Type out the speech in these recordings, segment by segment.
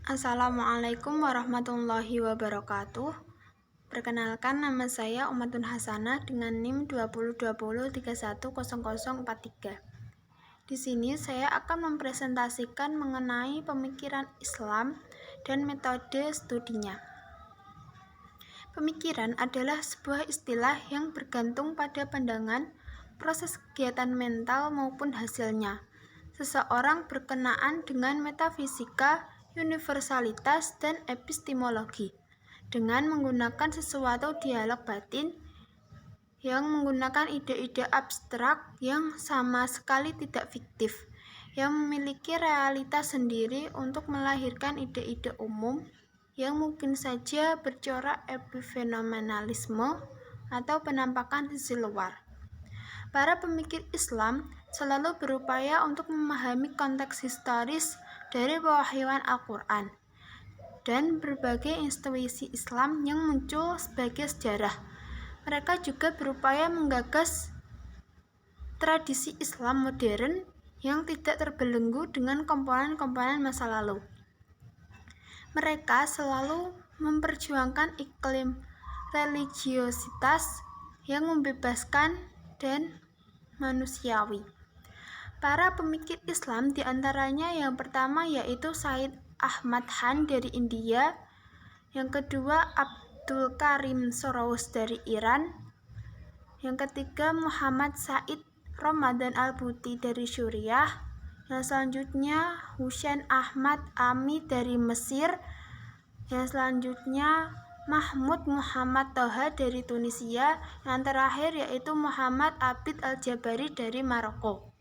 Assalamualaikum warahmatullahi wabarakatuh. Perkenalkan, nama saya Umatun Hasanah dengan NIM 2020310043. Di sini saya akan mempresentasikan mengenai pemikiran Islam dan metode studinya. Pemikiran adalah sebuah istilah yang bergantung pada pandangan, proses kegiatan mental maupun hasilnya. Seseorang berkenaan dengan metafisika, universalitas, dan epistemologi dengan menggunakan sesuatu dialog batin yang menggunakan ide-ide abstrak yang sama sekali tidak fiktif, yang memiliki realitas sendiri untuk melahirkan ide-ide umum yang mungkin saja bercorak epifenomenalisme atau penampakan sisi luar. Para pemikir Islam selalu berupaya untuk memahami konteks historis dari pewahyuan Al-Quran dan berbagai institusi Islam yang muncul sebagai sejarah. Mereka juga berupaya menggagas tradisi Islam modern yang tidak terbelenggu dengan komponen-komponen masa lalu. Mereka selalu memperjuangkan iklim religiositas yang membebaskan dan manusiawi. Para pemikir Islam diantaranya yang pertama yaitu Said Ahmad Khan dari India, yang kedua Abdul Karim Soros dari Iran, yang ketiga Muhammad Said Ramadan Al-Buti dari Suriah, yang selanjutnya Husain Ahmad Ami dari Mesir, yang selanjutnya Mahmud Muhammad Toha dari Tunisia, yang terakhir yaitu Muhammad Abid Al-Jabari dari Maroko.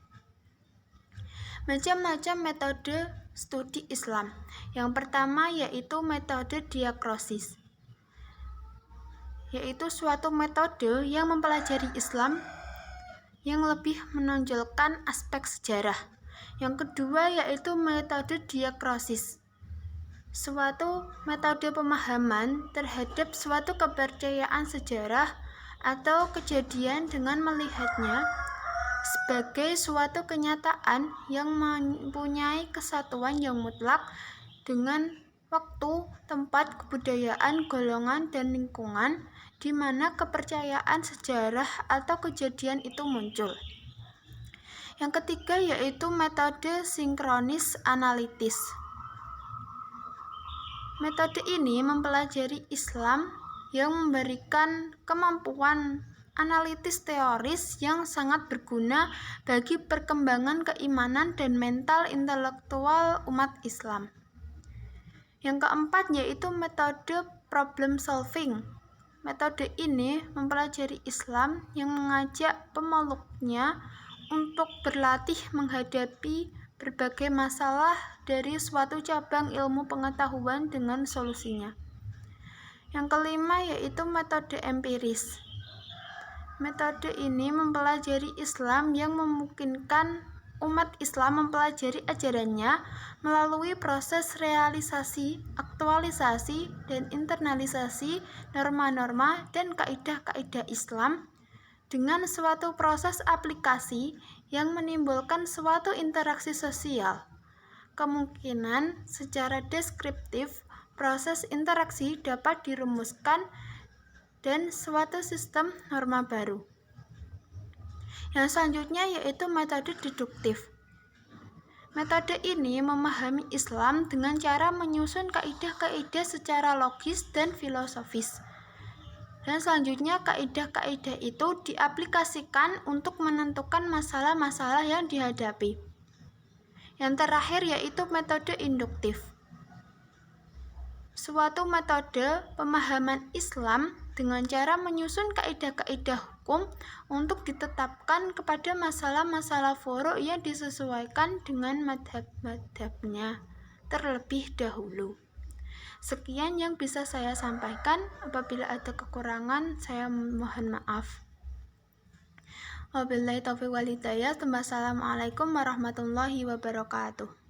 Macam-macam metode studi Islam. Yang pertama yaitu metode diakrosis, yaitu suatu metode yang mempelajari Islam yang lebih menonjolkan aspek sejarah. Yang kedua yaitu metode diakrosis, suatu metode pemahaman terhadap suatu kepercayaan sejarah atau kejadian dengan melihatnya sebagai suatu kenyataan yang mempunyai kesatuan yang mutlak dengan waktu, tempat, kebudayaan, golongan, dan lingkungan di mana kepercayaan sejarah atau kejadian itu muncul. Yang ketiga yaitu metode sinkronis analitis. Metode ini mempelajari Islam yang memberikan kemampuan analitis teoris yang sangat berguna bagi perkembangan keimanan dan mental intelektual umat Islam. Yang keempat yaitu metode problem solving. Metode ini mempelajari Islam yang mengajak pemeluknya untuk berlatih menghadapi berbagai masalah dari suatu cabang ilmu pengetahuan dengan solusinya. Yang kelima yaitu metode empiris. Metode ini mempelajari Islam yang memungkinkan umat Islam mempelajari ajarannya melalui proses realisasi, aktualisasi, dan internalisasi norma-norma dan kaidah-kaidah Islam dengan suatu proses aplikasi yang menimbulkan suatu interaksi sosial. Kemungkinan secara deskriptif proses interaksi dapat dirumuskan dan suatu sistem norma baru. Yang selanjutnya yaitu metode deduktif. Metode ini memahami Islam dengan cara menyusun kaidah-kaidah secara logis dan filosofis. Dan selanjutnya kaidah-kaidah itu diaplikasikan untuk menentukan masalah-masalah yang dihadapi. Yang terakhir yaitu metode induktif. Suatu metode pemahaman Islam dengan cara menyusun kaidah-kaidah hukum untuk ditetapkan kepada masalah-masalah furu' yang disesuaikan dengan madhab-madhabnya terlebih dahulu. Sekian yang bisa saya sampaikan. Apabila ada kekurangan, saya mohon maaf. Wabillahi taufiq wal hidayah. Wassalamualaikum warahmatullahi wabarakatuh.